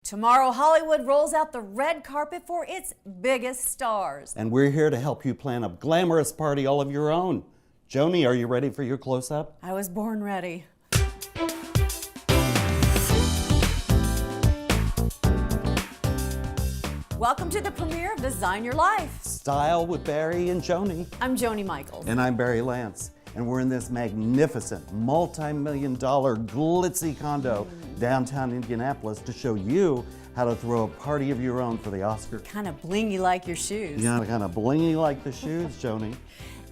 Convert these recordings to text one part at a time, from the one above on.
Tomorrow, Hollywood rolls out the red carpet for its biggest stars. And we're here to help you plan a glamorous party all of your own. Joni, are you ready for your close-up? I was born ready. Welcome to the premiere of Design Your Life. Style with Barry and Joni. I'm Joni Michaels. And I'm Barry Lance. And we're in this magnificent, multi-million-dollar glitzy condo downtown Indianapolis to show you how to throw a party of your own for the Oscar. Kind of blingy like your shoes. Yeah, kind of blingy like the shoes, Joni.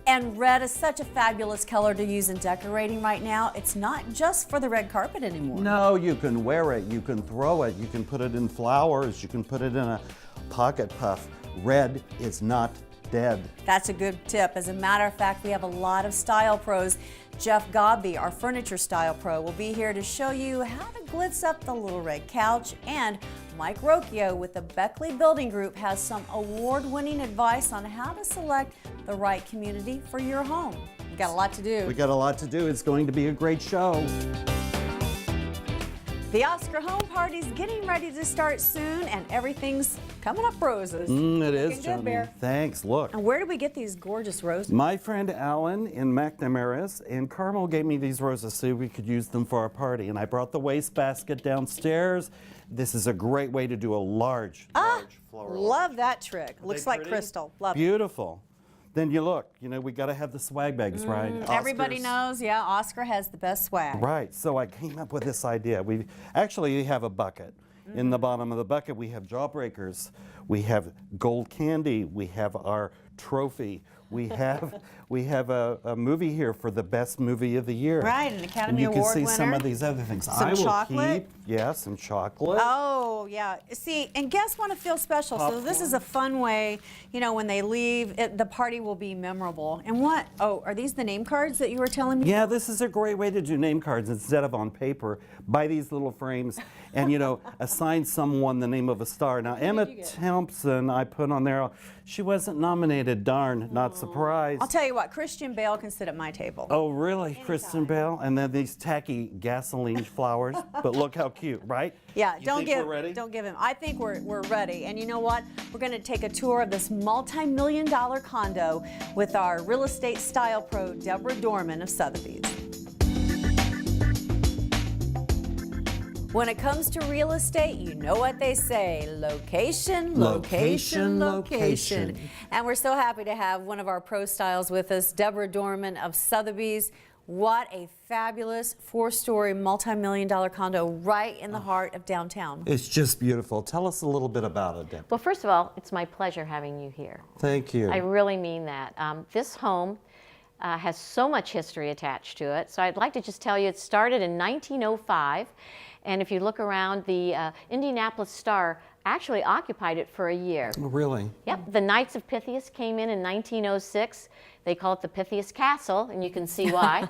And red is such a fabulous color to use in decorating right now. It's not just for the red carpet anymore. No, you can wear it, you can throw it, you can put it in flowers, you can put it in a pocket puff. Red is not dead. That's a good tip. As a matter of fact, we have a lot of style pros. Jeff Godby, our furniture style pro, will be here to show you how to glitz up the little red couch. And Mike Rocchio with the Beckley Building Group has some award-winning advice on how to select the right community for your home. We've got a lot to do. We got a lot to do. It's going to be a great show. The Oscar home party's getting ready to start soon, and everything's coming up roses. It is, Looking good, Joni. Bear. Thanks. Look. And where do we get these gorgeous roses? My friend Alan in McNamara's and Carmel gave me these roses so we could use them for our party. And I brought the wastebasket downstairs. This is a great way to do a large floral. Love that trick. Looks like pretty? crystal. Love it. Beautiful. Then you look, we got to have the swag bags, right? Everybody Oscars. knows, yeah, Oscar has the best swag. Right, so I came up with this idea. We actually have a bucket. In the bottom of the bucket, we have jawbreakers, we have gold candy, we have our trophy, we have a movie here for the best movie of the year. Right, an Academy and Award you can see some winner. of these other things. Some I will chocolate. some chocolate. Oh, yeah. See, and guests want to feel special, so this is a fun way, when they leave, the party will be memorable. And what, are these the name cards that you were telling me? Yeah, this is a great way to do name cards instead of on paper. Buy these little frames and, assign someone the name of a star. Now, Emma Thompson, I put on there, she wasn't nominated. Darn, not surprised. I'll tell you what, Christian Bale can sit at my table. Oh, really? Kristen Bell? And then these tacky gasoline flowers. But look how cute, right? Yeah, You don't think give we're ready? don't give him. I think we're ready. And you know what? We're going to take a tour of this multi-million-dollar condo with our real estate style pro, Deborah Dorman of Sotheby's. When it comes to real estate, you know what they say, location, location, Location, location. location. And we're so happy to have one of our pro styles with us, Deborah Dorman of Sotheby's. What a fabulous four-story, multi-million-dollar condo right in the heart of downtown. It's just beautiful. Tell us a little bit about it, Deb. Well, first of all, it's my pleasure having you here. Thank you. I really mean that. This home has so much history attached to it. So I'd like to just tell you it started in 1905. And if you look around, the Indianapolis Star actually occupied it for a year. Oh, really? Yep. The Knights of Pythias came in 1906. They call it the Pythias Castle, and you can see why.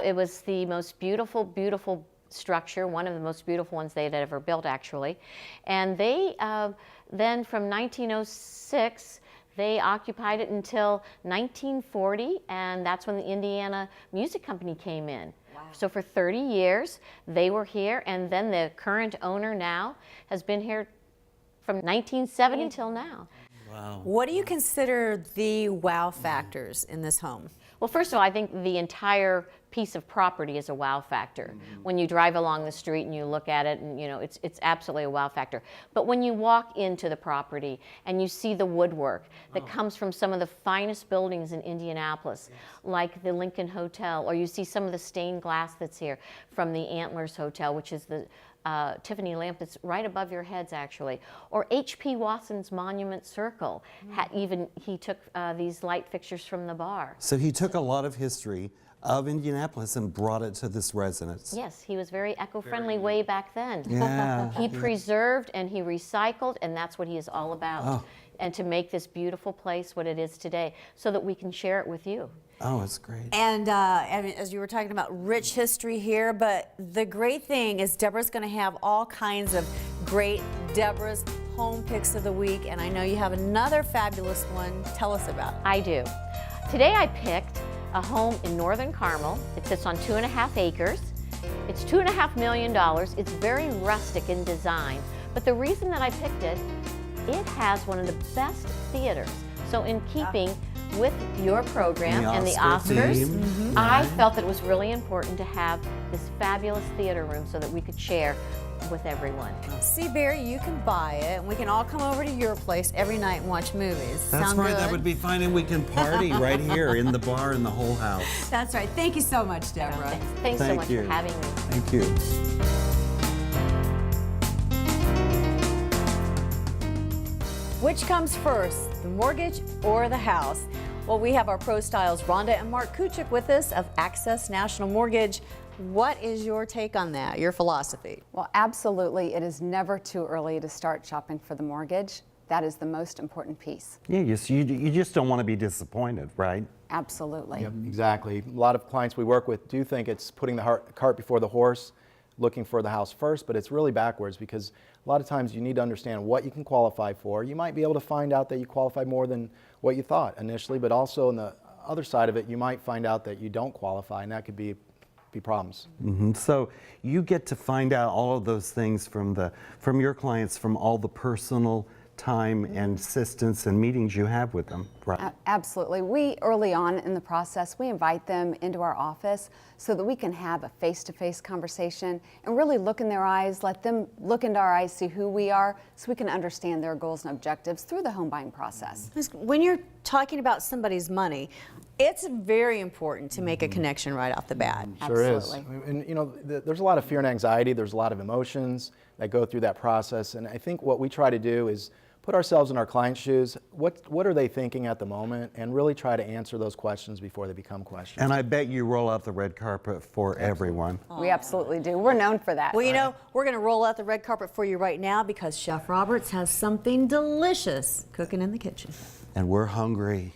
It was the most beautiful, beautiful structure, one of the most beautiful ones they had ever built, actually. And they then from 1906, they occupied it until 1940, and that's when the Indiana Music Company came in. Wow. So for 30 years, they were here, and then the current owner now has been here from 1970 till now. Wow. What do you consider the wow factors in this home? Well, first of all, I think the entire piece of property is a wow factor. When you drive along the street and you look at it, and it's absolutely a wow factor. But when you walk into the property and you see the woodwork that comes from some of the finest buildings in Indianapolis, like the Lincoln Hotel, or you see some of the stained glass that's here from the Antlers Hotel, which is the Tiffany lamp that's right above your heads, actually. Or H.P. Watson's Monument Circle. He took these light fixtures from the bar. So he took a lot of history of Indianapolis and brought it to this residence. Yes, he was very eco-friendly way back then. Yeah. He preserved and he recycled, and that's what he is all about. Oh. And to make this beautiful place what it is today, so that we can share it with you. Oh, it's great. And as you were talking about rich history here, but the great thing is Deborah's going to have all kinds of great Deborah's home picks of the week, and I know you have another fabulous one. Tell us about it. I do. Today I picked a home in Northern Carmel. It sits on 2.5 acres. It's $2.5 million. It's very rustic in design, But the reason that I picked it, it has one of the best theaters. So in keeping with your program and the Oscar Oscars, theme. I felt that it was really important to have this fabulous theater room so that we could share with everyone. See, Barry, you can buy it, and we can all come over to your place every night and watch movies. That's Sound right. good? That would be fine, and we can party right here in the bar in the whole house. That's right. Thank you so much, Deborah. Thanks so Thank much you. for having me. Thank you. Which comes first, the mortgage or the house? Well, we have our Pro Styles Rhonda and Mark Kuchik with us of Access National Mortgage. What is your take on that, your philosophy? Well, absolutely. It is never too early to start shopping for the mortgage. That is the most important piece. Yeah, you just don't want to be disappointed, right? Absolutely. Yep, exactly. A lot of clients we work with do think it's putting the cart before the horse, looking for the house first, but it's really backwards because a lot of times you need to understand what you can qualify for. You might be able to find out that you qualify more than what you thought initially, but also on the other side of it, you might find out that you don't qualify, and that could be problems. So you get to find out all of those things from your clients, from all the personal time and assistance and meetings you have with them, right? Absolutely. We, early on in the process, we invite them into our office so that we can have a face-to-face conversation and really look in their eyes, let them look into our eyes, see who we are, so we can understand their goals and objectives through the home buying process. When you're talking about somebody's money, it's very important to make a connection right off the bat. Sure is. Absolutely. And you know, there's a lot of fear and anxiety, there's a lot of emotions that go through that process, and I think what we try to do is put ourselves in our client's shoes. What are they thinking at the moment, and really try to answer those questions before they become questions. And I bet you roll out the red carpet for everyone. We absolutely do. We're known for that. Well, you know, we're going to roll out the red carpet for you right now because Chef Roberts has something delicious cooking in the kitchen. And we're hungry.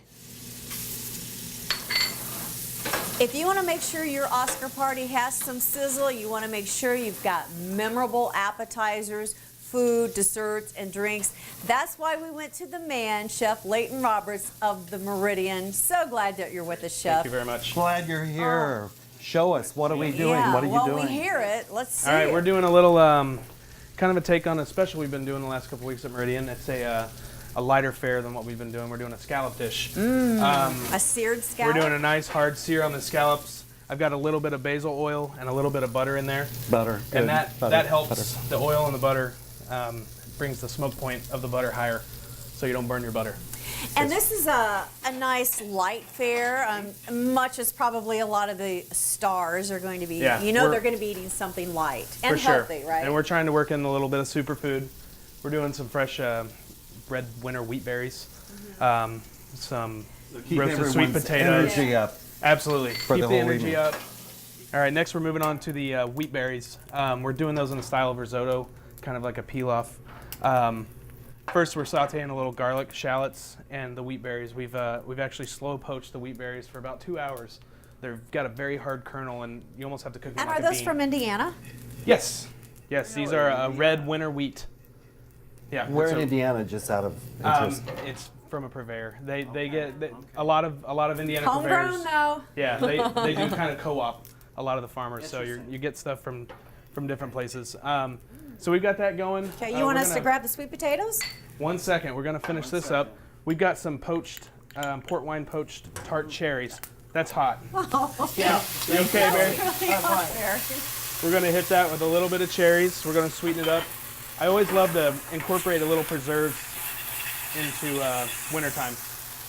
If you want to make sure your Oscar party has some sizzle, you want to make sure you've got memorable appetizers, food, desserts, and drinks. That's why we went to the man, Chef Leighton Roberts of the Meridian. So glad that you're with us, Chef. Thank you very much. Glad you're here. Show us. What are we doing? Yeah, What are you well, doing? we hear it. Let's see. All right, it. we're doing a little kind of a take on a special we've been doing the last couple weeks at Meridian. It's a lighter fare than what we've been doing. We're doing a scallop dish. A seared scallop. We're doing a nice hard sear on the scallops. I've got a little bit of basil oil and a little bit of butter in there. Butter. And Good. that Butter. helps. Butter. The oil and the butter brings the smoke point of the butter higher so you don't burn your butter. And this is a nice light fare, much as probably a lot of the stars are going to be. Yeah, you know we're- they're going to be eating something light and For sure. healthy, right? And we're trying to work in a little bit of superfood. We're doing some fresh red winter wheat berries, some Keep roasted sweet everyone's potatoes. energy up. Absolutely. For Keep the the whole energy evening. up. All right, next we're moving on to the wheat berries. We're doing those in the style of risotto, kind of like a pilaf. First, we're sauteing a little garlic, shallots, and the wheat berries. We've actually slow poached the wheat berries for about 2 hours. They've got a very hard kernel, and you almost have to cook them and like are a those bean. from Indiana? Yes, yes. These are red winter wheat. Yeah. Where so, in Indiana, just out of interest? it's from a purveyor. They get a lot of Indiana Homegrown, purveyors. though. Yeah, they do kind of co-op a lot of the farmers, so you get stuff from different places. So we've got that going. Okay, you want us to grab the sweet potatoes? 1 second, we're gonna finish this up. We've got some poached, port wine poached tart cherries. That's hot. Yeah. You okay, Barry? Really hot there. We're gonna hit that with a little bit of cherries. We're gonna sweeten it up. I always love to incorporate a little preserves into wintertime.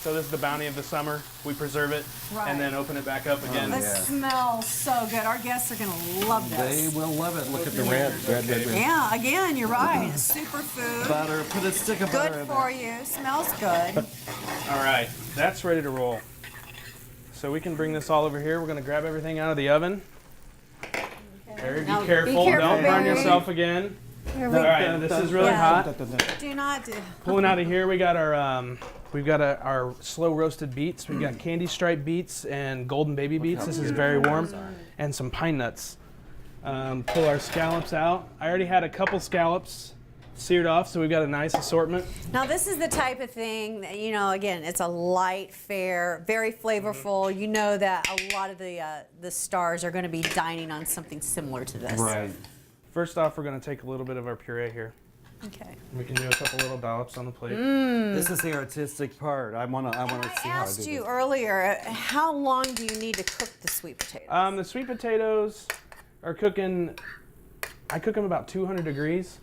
So this is the bounty of the summer. We preserve it Right. and then open it back up again. This smells so good. Our guests are going to love They this. will love it. Look at the red. Yeah, again, you're right. Superfood. Butter. Put a stick of butter Good in for you. Smells good. All right, that's ready to roll. So we can bring this all over here. We're gonna grab everything out of the oven. Barry, Now, be be careful. careful, Don't burn Barry. yourself again. Here All we right, this is really Yeah. hot. do not do. Pulling out of here, we got our slow roasted beets. We've got candy striped beets and golden baby beets. This is very warm, and some pine nuts. Pull our scallops out. I already had a couple scallops seared off, so we've got a nice assortment. Now this is the type of thing that, you know, again, it's a light fare, very flavorful. You know that a lot of the stars are going to be dining on something similar to this. Right. First off, we're going to take a little bit of our puree here. Okay. We can do a couple little dollops on the plate. This is the artistic part. I want to I see how I do asked you this. earlier, how long do you need to cook the sweet potatoes? The sweet potatoes are cooking, I cook them about 200 degrees.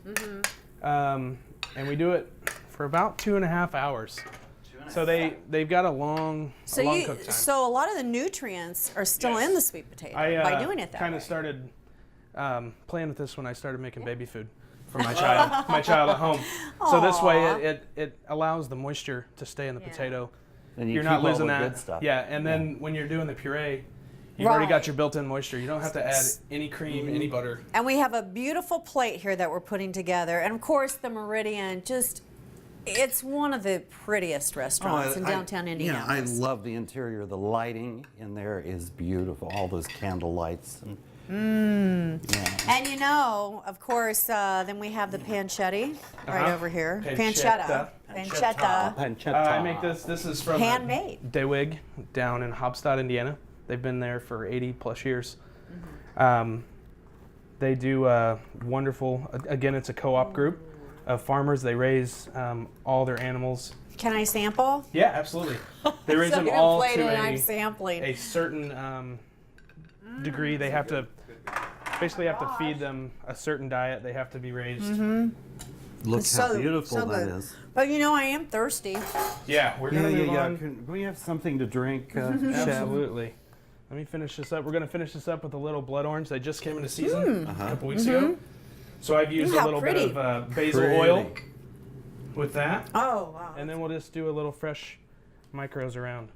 And we do it for about 2.5 hours. So they've got a long cook time. So a lot of the nutrients are still in the sweet potato by doing it that kind way. of started playing with this when I started making baby food for my child at home. So this way it allows the moisture to stay in the potato. And You're keep not all losing the that. good stuff. Yeah, and then when you're doing the puree, you've already got your built-in moisture. You don't have to add any cream, any butter. And we have a beautiful plate here that we're putting together. And of course, the Meridian, it's one of the prettiest restaurants in downtown Indianapolis. I love the interior. The lighting in there is beautiful. All those candle lights. And you know, of course, then we have the pancetta right over here. Pancetta. Pancetta. I make this. This is from Handmade. Dewig down in Hobstadt, Indiana. They've been there for 80 plus years. They do wonderful. Again, it's a co-op group of farmers. They raise all their animals. Can I sample? Yeah, absolutely. They raise So them you're all plating to and I'm sampling. a certain degree. They have to basically have to feed them a certain diet. They have to be raised. Look It's how so- beautiful so that good. is. But you know, I am thirsty. Yeah, we're gonna move on. Can we have something to drink, Chef? Absolutely. Let me finish this up. We're going to finish this up with a little blood orange. They just came into season a couple weeks ago. So I've used a how little pretty. bit of basil oil with that. Oh, wow. And then we'll just do a little fresh micros around.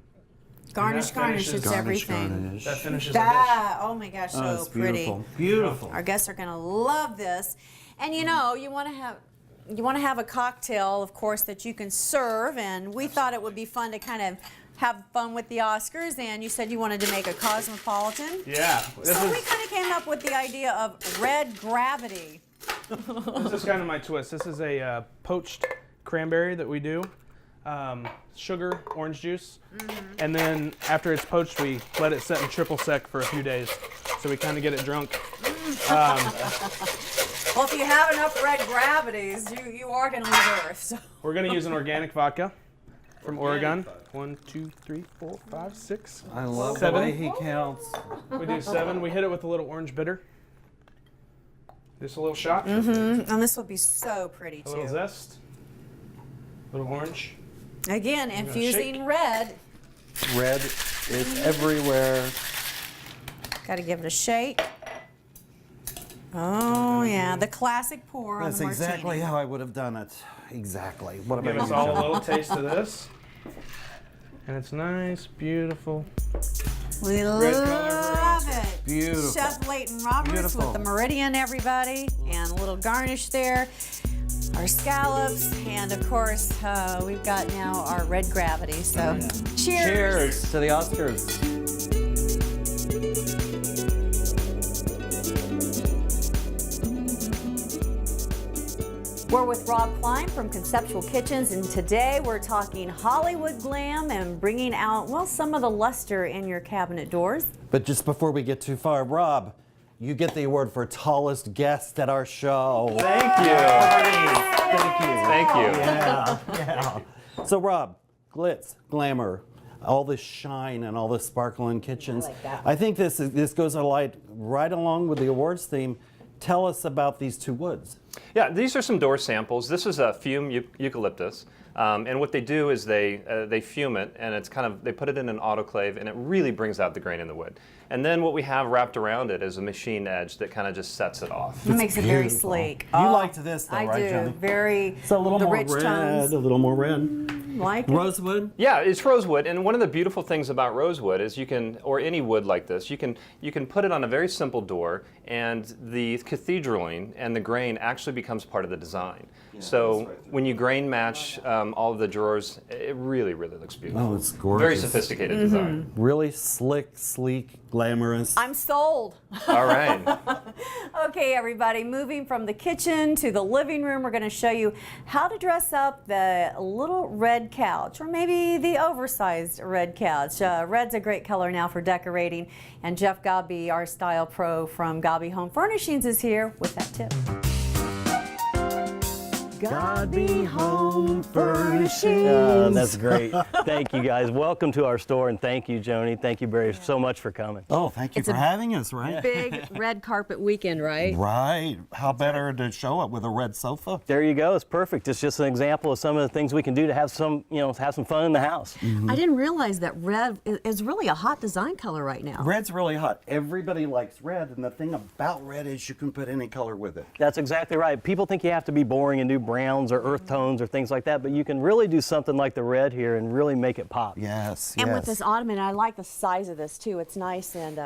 Garnish, garnish, finishes- it's everything. That finishes our dish. That, oh my gosh, so it's pretty. beautiful. Beautiful. Our guests are gonna love this. And you know, you want to have a cocktail, of course, that you can serve. And we thought it would be fun to kind of have fun with the Oscars. And you said you wanted to make a cosmopolitan. Yeah. This So we is, kind of came up with the idea of red gravity. this is kind of my twist. This is a poached cranberry that we do. Sugar, orange juice. And then after it's poached, we let it set in triple sec for a few days. So we kind of get it drunk. Well, if you have enough red gravities, you are going to leave Earth. So. We're going to use an organic vodka from Oregon. 1, 2, 3, 4, 5, 6. I love 7. the way he counts. We do 7. We hit it with a little orange bitter. Just a little shot. And this will be so pretty A little too. zest. A little orange. Again, infusing shake. red. Red is everywhere. Got to give it a shake. Oh yeah, the classic pour on That's the martini. exactly how I would have done it. Exactly. What Give about us you, all a John? little taste of this. And it's nice, beautiful. We Red color love it. Beautiful. Chef Leighton Roberts Beautiful. with the Meridian, everybody, and a little garnish there. Our scallops, and of course, we've got now our red gravity. So, cheers. Cheers to the Oscars. We're with Rob Klein from Conceptual Kitchens, and today we're talking Hollywood glam and bringing out, well, some of the luster in your cabinet doors. But just before we get too far, Rob, you get the award for tallest guest at our show. Thank you. Thank you. Thank you. Yeah. So Rob, glitz, glamour, all this shine and all this sparkle in kitchens. I think this goes right along with the awards theme. Tell us about these two woods. Yeah, these are some door samples. This is a fume eucalyptus. And what they do is they fume it, and it's they put it in an autoclave, and it really brings out the grain in the wood. And then what we have wrapped around it is a machine edge that kind of just sets it off. It makes it very beautiful. sleek. You liked this though, I right, do. Johnny? Very, So a little the more rich red, tones. a little more red. Like it? Rosewood. Yeah, it's rosewood, and one of the beautiful things about rosewood is you can, or any wood like this, you can put it on a very simple door, and the cathedraling and the grain actually becomes part of the design. So when you grain match all of the drawers, it really, really looks beautiful. Oh, it's gorgeous. Very sophisticated design. Really slick, sleek, glamorous. I'm sold. All right. Okay, everybody, moving from the kitchen to the living room, we're going to show you how to dress up the little red couch, or maybe the oversized red couch. Red's a great color now for decorating, and Jeff Gobby, our style pro from Gobby Home Furnishings, is here with that tip. Godby Home Furnishings. Oh, that's great. Thank you, guys. Welcome to our store, and thank you, Joni. Thank you, Barry, so much for coming. Oh, thank you for having us, right? Big red carpet weekend, right? Right. How better to show up with a red sofa? There you go. It's perfect. It's just an example of some of the things we can do to have some, have some fun in the house. I didn't realize that red is really a hot design color right now. Red's really hot. Everybody likes red, and the thing about red is you can put any color with it. That's exactly right. People think you have to be boring and do browns or earth tones or things like that, but you can really do something like the red here and really make it pop. Yes, And yes. with this ottoman, I like the size of this too. It's nice and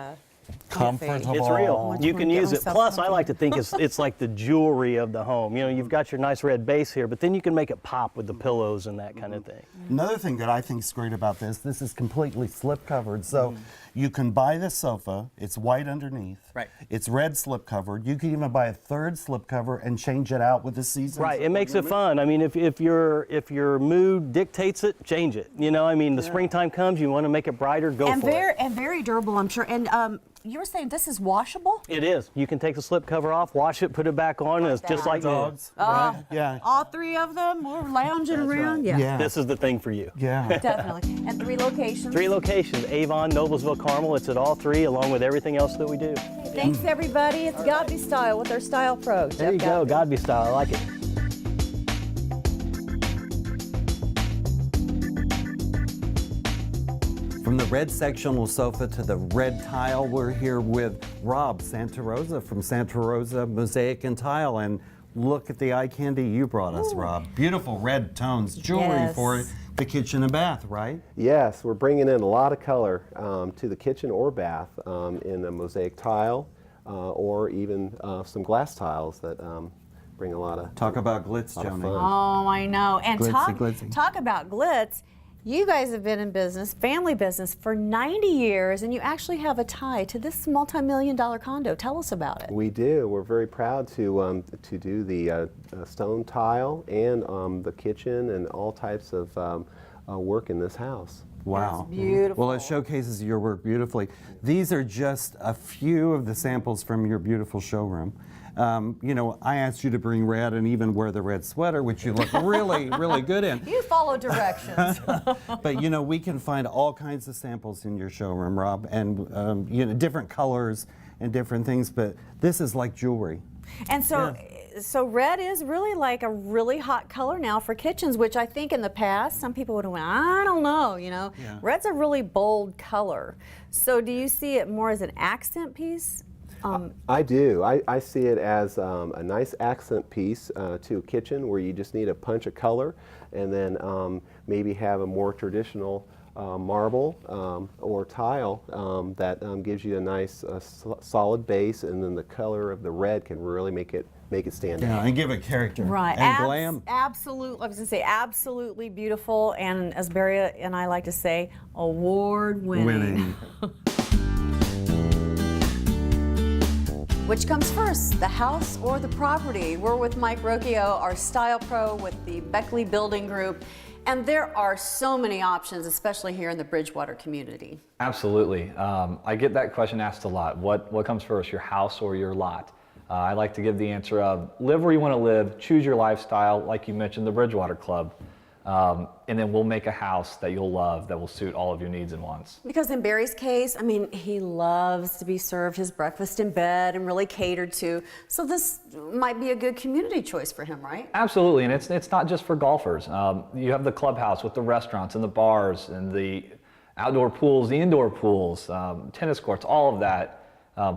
Comfortable. It's real. Much You more can use it. myself Plus, I comfy. like to think it's like the jewelry of the home. You've got your nice red base here, but then you can make it pop with the pillows and that kind of thing. Another thing that I think is great about this is completely slip covered. So you can buy this sofa, it's white underneath. Right. It's red slip covered. You can even buy a third slip cover and change it out with the seasons. Right, it makes it fun. I mean, if your mood dictates it, change it. The springtime comes, you want to make it brighter, go for it. And very durable, I'm sure. And you were saying this is washable? It is. You can take the slip cover off, wash it, put it back on, and it's just like new. Dogs. Right? Yeah. All three of them, we're lounging around. Right. Yeah, This is the thing for you. Yeah. definitely. And 3 locations. 3 locations, Avon, Noblesville, Carmel. It's at all 3, along with everything else that we do. Thanks, everybody. It's Godby Style with our Style Pro. There you go, Godby style. I like it. From the red sectional sofa to the red tile, we're here with Rob Santa Rosa from Santa Rosa Mosaic and Tile. And look at the eye candy you brought us, Rob. Beautiful red tones, jewelry Yes. for the kitchen and bath, right? Yes, we're bringing in a lot of color to the kitchen or bath in a mosaic tile or even some glass tiles that bring a lot of Talk about glitz, lot of Joni. fun. Oh, I know. And Glitzy. talk about glitz. You guys have been in business, family business, for 90 years, and you actually have a tie to this multi-million-dollar condo. Tell us about it. We do. We're very proud to do the stone tile and the kitchen and all types of work in this house. Wow. That's beautiful. Well, it showcases your work beautifully. These are just a few of the samples from your beautiful showroom. I asked you to bring red and even wear the red sweater, which you look really, really good in. You follow directions. But we can find all kinds of samples in your showroom, Rob, and different colors and different things. But this is like jewelry. And so red is really like a really hot color now for kitchens, which I think in the past some people would have went, I don't know, Yeah. Red's a really bold color. So do you see it more as an accent piece? I do. I see it as a nice accent piece to a kitchen where you just need a punch of color and then maybe have a more traditional marble or tile that gives you a nice solid base, and then the color of the red can really make it stand out. Yeah, and give it character. Right. And glam. Absolutely. I was going to say absolutely beautiful, and as Barry and I like to say, award winning. Which comes first, the house or the property? We're with Mike Rocchio, our style pro with the Beckley Building Group. And there are so many options, especially here in the Bridgewater community. Absolutely. I get that question asked a lot. What comes first, your house or your lot? I like to give the answer of live where you want to live, choose your lifestyle, like you mentioned, the Bridgewater Club. And then we'll make a house that you'll love that will suit all of your needs and wants. Because in Barry's case, I mean, he loves to be served his breakfast in bed and really catered to. So this might be a good community choice for him, right? Absolutely, and it's not just for golfers. You have the clubhouse with the restaurants and the bars and the outdoor pools, the indoor pools, tennis courts, all of that.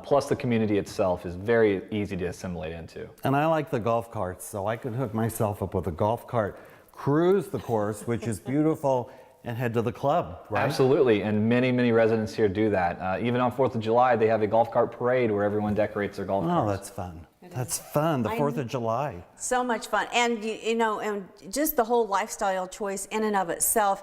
Plus the community itself is very easy to assimilate into. And I like the golf carts, so I could hook myself up with a golf cart, cruise the course, which is beautiful, and head to the club, right? Absolutely, and many, many residents here do that. Even on 4th of July, they have a golf cart parade where everyone decorates their golf carts. Oh, that's fun. That's fun, the 4th of July. So much fun. And, and just the whole lifestyle choice in and of itself,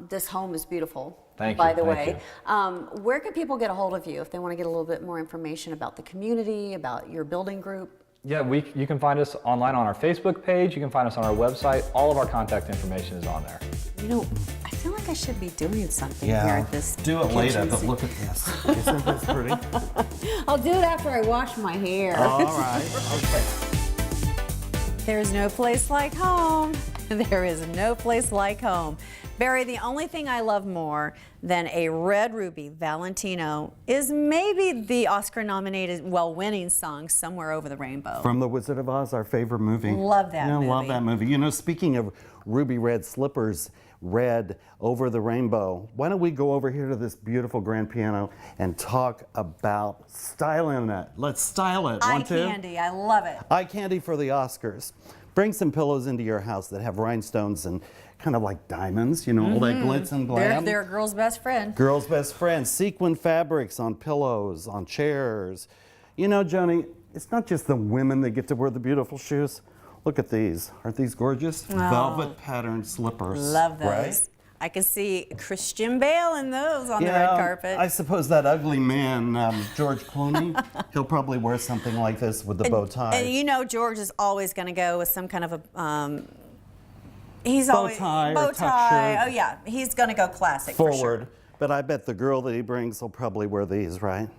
this home is beautiful. Thank you. By the Thank way, where can people get a hold of you if they want to get a little bit more information about the community, about your building group? Yeah, you can find us online on our Facebook page. You can find us on our website. All of our contact information is on there. I feel like I should be doing something Yeah, here at this do it later, kitchen but scene. look at this. Isn't this pretty? I'll do it after I wash my hair. All right. Okay. There's no place like home. There is no place like home. Barry, the only thing I love more than a red ruby Valentino is maybe the Oscar-nominated, winning song Somewhere Over the Rainbow. From The Wizard of Oz, our favorite movie. Love that movie. Love that movie. You know, speaking of ruby red slippers, red over the rainbow, why don't we go over here to this beautiful grand piano and talk about styling it. Let's style it. Eye Want to? candy, I love it. Eye candy for the Oscars. Bring some pillows into your house that have rhinestones and kind of like diamonds, you know, all that glitz and glam. They're a girl's best friend. Girl's best friend. Sequin fabrics on pillows, on chairs. You know, Joni, it's not just the women that get to wear the beautiful shoes. Look at these. Aren't these gorgeous? Velvet patterned slippers. Love those. Right? I can see Christian Bale in those on the red carpet. I suppose that ugly man, George Clooney, he'll probably wear something like this with the bow tie. And you know George is always going to go with some kind of a bow tie or tuck shirt. Oh yeah, he's going to go classic Forward. for sure. But I bet the girl that he brings will probably wear these, right?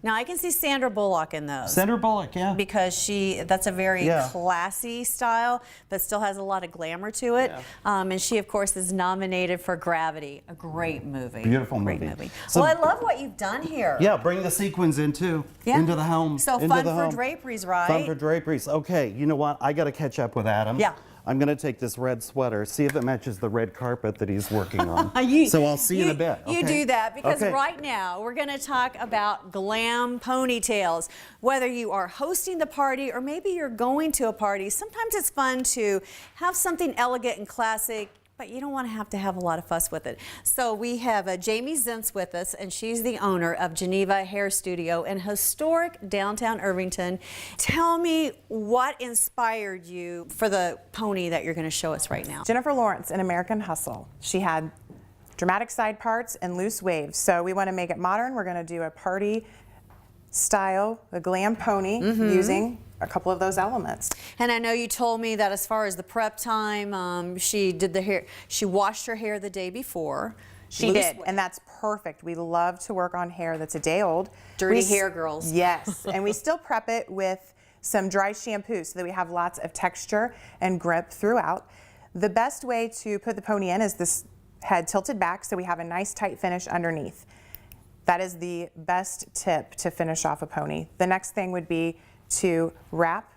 Now I can see Sandra Bullock in those. Sandra Bullock, yeah. Because that's a very classy style, but still has a lot of glamour to it. Yeah. And she, of course, is nominated for Gravity, a great movie. Beautiful great movie. So, well, I love what you've done here. Yeah, bring the sequins in too. Yeah. Into the home. So fun for draperies, right? Fun for draperies. Okay, you know what? I got to catch up with Adam. Yeah. I'm going to take this red sweater, see if it matches the red carpet that he's working on. So I'll see you in a bit. You okay? do that because right now we're going to talk about glam ponytails. Whether you are hosting the party or maybe you're going to a party, sometimes it's fun to have something elegant and classic, but you don't want to have a lot of fuss with it. So we have Jamie Zintz with us, and she's the owner of Geneva Hair Studio in historic downtown Irvington. Tell me what inspired you for the pony that you're going to show us right now. Jennifer Lawrence in American Hustle. She had dramatic side parts and loose waves. So we want to make it modern. We're going to do a party style, a glam pony, using a couple of those elements. And I know you told me that as far as the prep time, she did the hair. She washed her hair the day before. She did, and that's perfect. We love to work on hair that's a day old. Dirty hair girls. Yes, and we still prep it with some dry shampoo so that we have lots of texture and grip throughout. The best way to put the pony in is this head tilted back so we have a nice tight finish underneath. That is the best tip to finish off a pony. The next thing would be to wrap.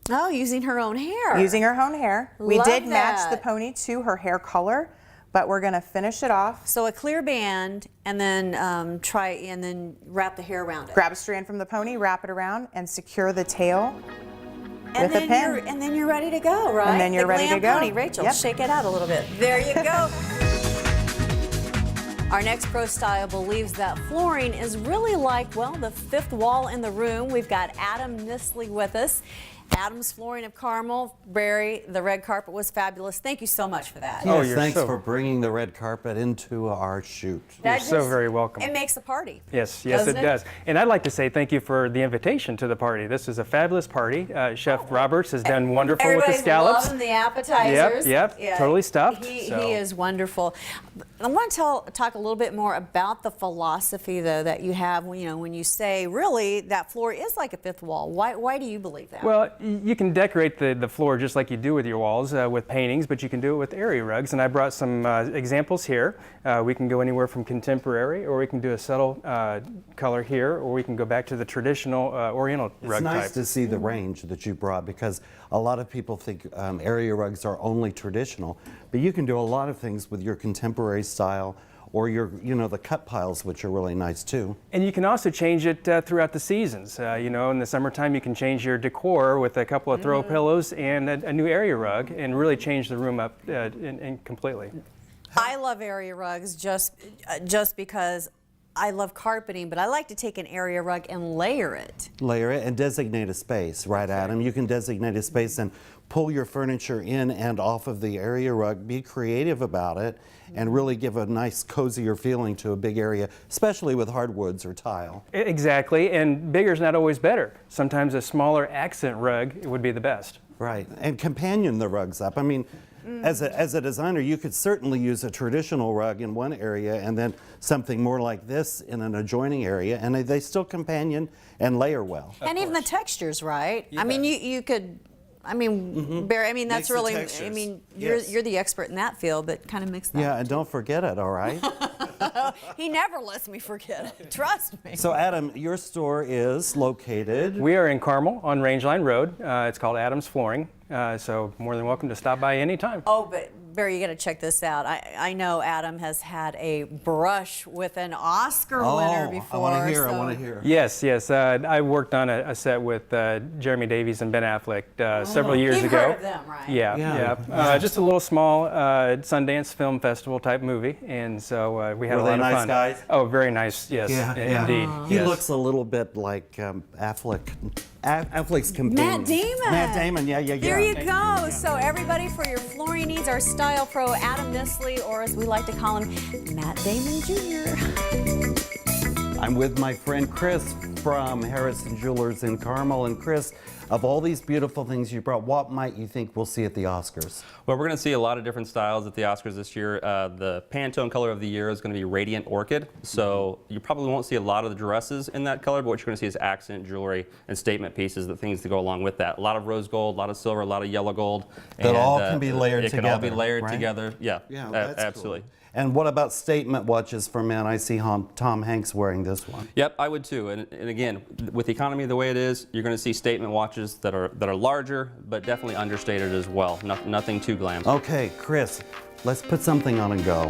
Oh, using her own hair. Using her own hair. We Love did match that. the pony to her hair color, but we're gonna finish it off. So a clear band, and then wrap the hair around it. Grab a strand from the pony, wrap it around, and secure the tail and with a pin. And then you're ready to go, right? And then you're ready to go. Pony. Rachel, Yep. shake it out a little bit. There you go. Our next pro style believes that flooring is really like, the fifth wall in the room. We've got Adam Nisley with us. Adam's Flooring of Carmel. Barry, the red carpet was fabulous. Thank you so much for that. Yes, thanks for bringing the red carpet into our shoot. You're so very welcome. It makes a party. Yes, it does. And I'd like to say thank you for the invitation to the party. This is a fabulous party. Chef Roberts has done wonderful with the scallops. Loving the appetizers. Yep, totally stuffed. He is wonderful. I want to talk a little bit more about the philosophy, though, that you have. When you say really that floor is like a fifth wall. Why do you believe that? Well, you can decorate the floor just like you do with your walls with paintings, but you can do it with area rugs. And I brought some examples here. We can go anywhere from contemporary, or we can do a subtle color here, or we can go back to the traditional Oriental rug type. It's nice to see the range that you brought, because a lot of people think area rugs are only traditional, but you can do a lot of things with your contemporary style, or your, the cut piles, which are really nice too. And you can also change it throughout the seasons. In the summertime, you can change your decor with a couple of throw pillows and a new area rug, and really change the room up completely. I love area rugs just because I love carpeting, but I like to take an area rug and layer it. Layer it and designate a space, right, Adam? You can designate a space and pull your furniture in and off of the area rug. Be creative about it and really give a nice, cozier feeling to a big area, especially with hardwoods or tile. Exactly, and bigger is not always better. Sometimes a smaller accent rug would be the best. Right, and companion the rugs up. I mean, as a designer, you could certainly use a traditional rug in one area and then something more like this in an adjoining area, and they still companion and layer well. And even the textures, right? I mean, you could I mean, Barry, I mean, that's Makes the really, I textures. mean, Yes. you're the expert in that field, but kind of mix that. Yeah, and don't forget it, all right? He never lets me forget it. Trust me. So Adam, your store is located. We are in Carmel on Rangeline Road. It's called Adams Flooring. So more than welcome to stop by anytime. Oh, but Barry, you got to check this out. I know Adam has had a brush with an Oscar winner before. I want to hear. so- I want to hear. Yes, yes. I worked on a set with Jeremy Davies and Ben Affleck several years You've ago. heard of them, right? Yeah, Yeah. yeah. Just a little small Sundance Film Festival type movie, and so we had Were a lot they of nice fun. guys? Oh, very nice. Yes, indeed. He yes. looks a little bit like Affleck. Affleck's companion. Matt Damon. Matt Damon. Yeah. There you go. So everybody, for your flooring needs, our style pro, Adam Nisley, or as we like to call him, Matt Damon Jr. I'm with my friend Chris from Harrison Jewelers in Carmel. And Chris, of all these beautiful things you brought, what might you think we'll see at the Oscars? Well, we're going to see a lot of different styles at the Oscars this year. The Pantone color of the year is going to be Radiant Orchid. So you probably won't see a lot of the dresses in that color, but what you're going to see is accent jewelry and statement pieces, the things that go along with that. A lot of rose gold, a lot of silver, a lot of yellow gold. That all can be layered It can all be together, layered right? together. Yeah, Yeah, that's absolutely. cool. And what about statement watches for men? I see Tom Hanks wearing this one. Yep, I would too. And again, with the economy the way it is, you're going to see statement watches that are larger, but definitely understated as well. Nothing too glam. Okay, Chris, let's put something on and go.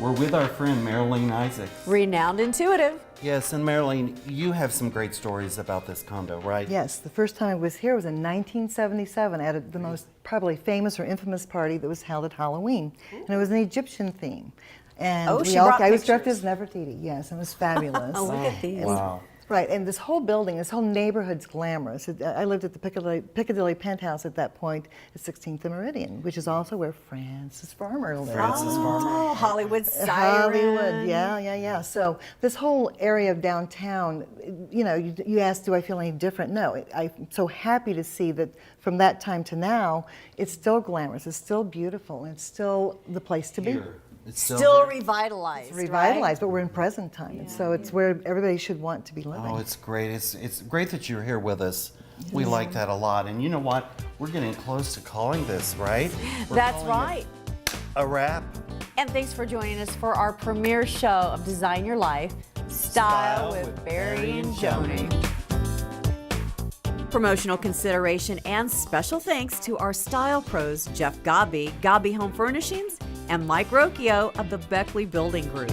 We're with our friend Marilyn Isaacs. Renowned intuitive. Yes, and Marilyn, you have some great stories about this condo, right? Yes, the first time I was here was in 1977 at the most probably famous or infamous party that was held at Halloween. And it was an Egyptian theme. And Oh, she brought I was dressed pictures. as Nefertiti, yes, it was fabulous. Oh, look at these. Wow. Right, and this whole building, this whole neighborhood's glamorous. I lived at the Piccadilly penthouse at that point at 16th and Meridian, which is also where Francis Farmer lived. Francis Farmer. Oh, Hollywood siren. Hollywood, yeah. So this whole area of downtown, you know, you asked, do I feel any different? No, I'm so happy to see that from that time to now, it's still glamorous, it's still beautiful, and it's still the place to be. Here. It's Still here. revitalized. It's revitalized, but we're in present time, and so it's where everybody should want to be living. Oh, it's great. It's great that you're here with us. We like that a lot. And you know what? We're getting close to calling this, right? We're That's calling right. it a wrap. And thanks for joining us for our premiere show of Design Your Life, Style with Barry and Joni. Promotional consideration and special thanks to our style pros, Jeff Gobby, Gobby Home Furnishings, and Mike Rocchio of the Beckley Building Group.